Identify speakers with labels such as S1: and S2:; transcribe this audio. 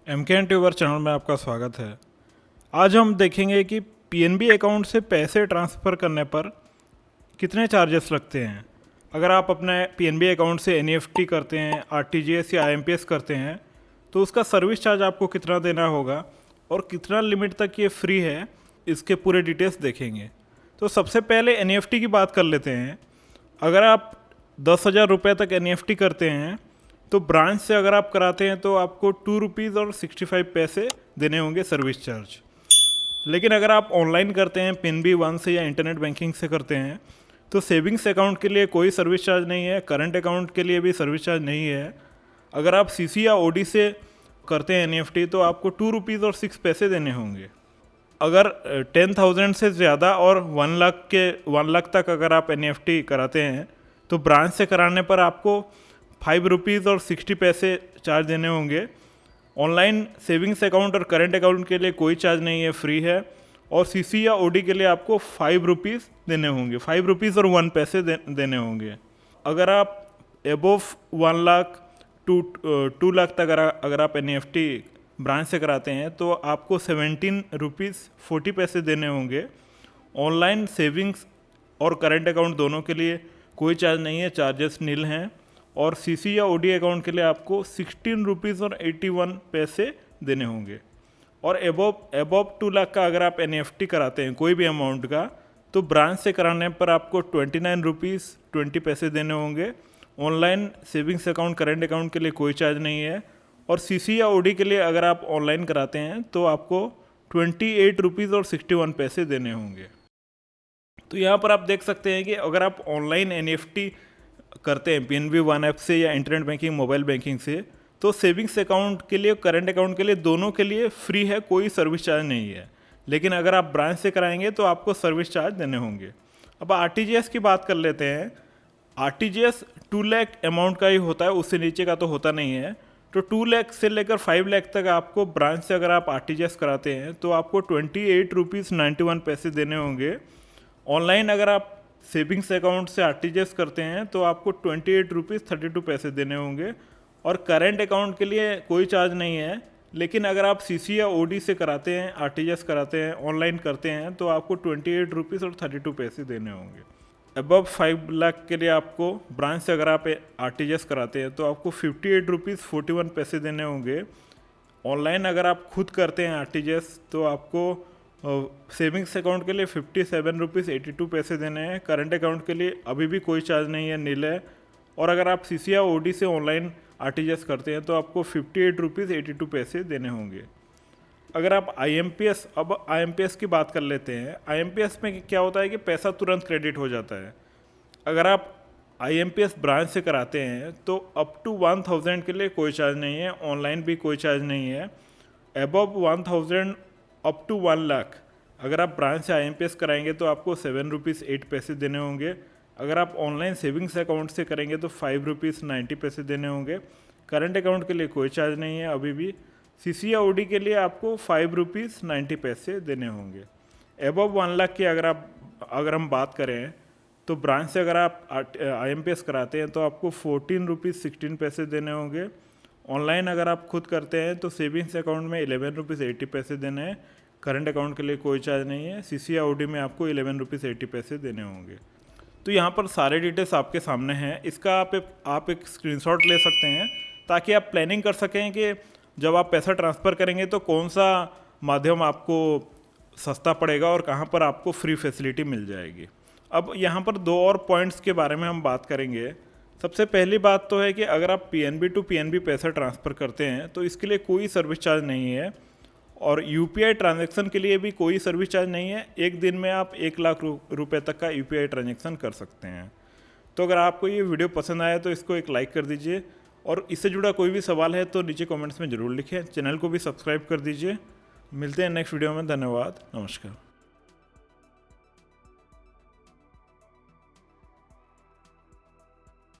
S1: MKN tuber channel में आपका स्वागत है। आज हम देखेंगे कि पीएनबी अकाउंट से पैसे ट्रांसफ़र करने पर कितने चार्जेस लगते हैं। अगर आप अपने पीएनबी अकाउंट से एनईएफटी करते हैं, आरटीजीएस या आईएमपीएस करते हैं तो उसका सर्विस चार्ज आपको कितना देना होगा और कितना लिमिट तक ये फ्री है, इसके पूरे डिटेल्स देखेंगे। तो सबसे पहले एनईएफटी की बात कर लेते हैं। अगर आप 10,000 रुपये तक एनईएफटी करते हैं तो ब्रांच से अगर आप कराते हैं तो आपको 2 रुपीज़ और 65 पैसे देने होंगे सर्विस चार्ज। लेकिन अगर आप ऑनलाइन करते हैं पीएनबी वन से या इंटरनेट बैंकिंग से करते हैं तो सेविंग्स अकाउंट के लिए कोई सर्विस चार्ज नहीं है, करंट अकाउंट के लिए भी सर्विस चार्ज नहीं है। अगर आप सीसी या ओडी से करते हैं एनईएफटी तो आपको 2 रुपीज़ और 6 पैसे देने होंगे। अगर 10,000 से ज़्यादा और 1 लाख तक अगर आप एनईएफटी कराते हैं तो ब्रांच से कराने पर आपको 5 रुपीज़ और 60 पैसे चार्ज देने होंगे। ऑनलाइन सेविंग्स अकाउंट और करंट अकाउंट के लिए कोई चार्ज नहीं है, फ्री है। और सीसी या ओडी के लिए आपको 5 रुपीज़ देने होंगे, 5 रुपीज़ और 1 पैसे देने होंगे। अगर आप एबोव 1 लाख 2 लाख तक अगर आप एनईएफटी ब्रांच से कराते हैं तो आपको 17 रुपीज़ 40 पैसे देने होंगे। ऑनलाइन सेविंग्स और करंट अकाउंट दोनों के लिए कोई चार्ज नहीं है, चार्जेस नील हैं। और सीसी या ओडी अकाउंट के लिए आपको 16 रुपीज़ और 81 पैसे देने होंगे। और एबोव 2 लाख का अगर आप एनईएफटी कराते हैं कोई भी अमाउंट का तो ब्रांच से कराने पर आपको 29 रुपीज़ 20 पैसे देने होंगे। Online savings account current account के लिए कोई चार्ज नहीं है। और सीसी या ओडी के लिए अगर आप ऑनलाइन कराते हैं तो आपको 28 रुपीज़ और 61 पैसे देने होंगे। तो यहाँ पर आप देख सकते हैं कि अगर आप ऑनलाइन एनईएफटी करते हैं पीएनबी वन ऐप से या इंटरनेट बैंकिंग मोबाइल बैंकिंग से तो सेविंग्स अकाउंट के लिए करंट अकाउंट के लिए दोनों के लिए फ्री है, कोई सर्विस चार्ज नहीं है। लेकिन अगर आप ब्रांच से कराएंगे तो आपको सर्विस चार्ज देने होंगे। अब आरटीजीएस की बात कर लेते हैं। आरटीजीएस 2 लाख अमाउंट का ही होता है, उससे नीचे का तो होता नहीं है। तो 2 लाख से लेकर 5 लाख तक आपको ब्रांच से अगर आप आरटीजीएस कराते हैं तो आपको 28 रुपीज़ 91 पैसे देने होंगे। ऑनलाइन अगर आप सेविंग्स अकाउंट से आरटीजीएस करते हैं तो आपको 28 रुपीज़ 32 पैसे देने होंगे। और करंट अकाउंट के लिए कोई चार्ज नहीं है। लेकिन अगर आप सीसी या ओडी से कराते हैं, आरटीजीएस कराते हैं, ऑनलाइन करते हैं तो आपको 28 रुपीज़ और 32 पैसे देने होंगे। अबव 5 लाख के लिए आपको ब्रांच से अगर आप आरटीजीएस कराते हैं तो आपको 58 रुपीज़ 41 पैसे देने होंगे। ऑनलाइन अगर आप खुद करते हैं आरटीजीएस तो आपको सेविंग्स अकाउंट के लिए 57 रुपीज़ 82 पैसे देने हैं। करंट अकाउंट के लिए अभी भी कोई चार्ज नहीं है, नील है। और अगर आप सीसी या ओडी से ऑनलाइन आरटीजीएस करते हैं तो आपको 58 रुपीज़ 82 पैसे देने होंगे। अगर आप आईएमपीएस की बात कर लेते हैं। आईएमपीएस में क्या होता है कि पैसा तुरंत क्रेडिट हो जाता है। अगर आप आईएमपीएस ब्रांच से कराते हैं तो अप टू 1000 के लिए कोई चार्ज नहीं है, ऑनलाइन भी कोई चार्ज नहीं है। एबव 1000 अप टू 1 लाख अगर आप ब्रांच से आईएमपीएस कराएंगे तो आपको 7 रुपीज़ 8 पैसे देने होंगे। अगर आप ऑनलाइन सेविंग्स अकाउंट से करेंगे तो 5 रुपीज़ 90 पैसे देने होंगे। करंट अकाउंट के लिए कोई चार्ज नहीं है अभी भी। सीसी या ओडी के लिए आपको 5 रुपीज़ 90 पैसे देने होंगे। एबव 1 लाख की अगर हम बात करें तो ब्रांच से अगर आप आईएमपीएस कराते हैं तो आपको 14 रुपीज़ 16 पैसे देने होंगे। ऑनलाइन अगर आप खुद करते हैं तो सेविंग्स अकाउंट में 11 रुपीज़ 80 पैसे देने हैं। करंट अकाउंट के लिए कोई चार्ज नहीं है। सीसी या ओडी में आपको 11 रुपीज़ 80 पैसे देने होंगे। तो यहाँ पर सारे डिटेल्स आपके सामने हैं। इसका आप एक स्क्रीनशॉट ले सकते हैं ताकि आप प्लानिंग कर सकें कि जब आप पैसा ट्रांसफ़र करेंगे तो कौन सा माध्यम आपको सस्ता पड़ेगा और कहाँ पर आपको फ्री फैसिलिटी मिल जाएगी। अब यहाँ पर 2 और पॉइंट्स के बारे में हम बात करेंगे। सबसे पहली बात तो है कि अगर आप पीएनबी टू पीएनबी पैसा ट्रांसफ़र करते हैं तो इसके लिए कोई सर्विस चार्ज नहीं है। और यूपीआई ट्रांजैक्शन के लिए भी कोई सर्विस चार्ज नहीं है। एक दिन में आप 1 लाख रुपए तक का यूपीआई ट्रांजैक्शन कर सकते हैं। तो अगर आपको ये वीडियो पसंद आया तो इसको एक लाइक कर दीजिए। और इससे जुड़ा कोई भी सवाल है तो नीचे कमेंट्स में ज़रूर लिखें। चैनल को भी सब्सक्राइब कर दीजिए। मिलते हैं नेक्स्ट वीडियो में। धन्यवाद, नमस्कार।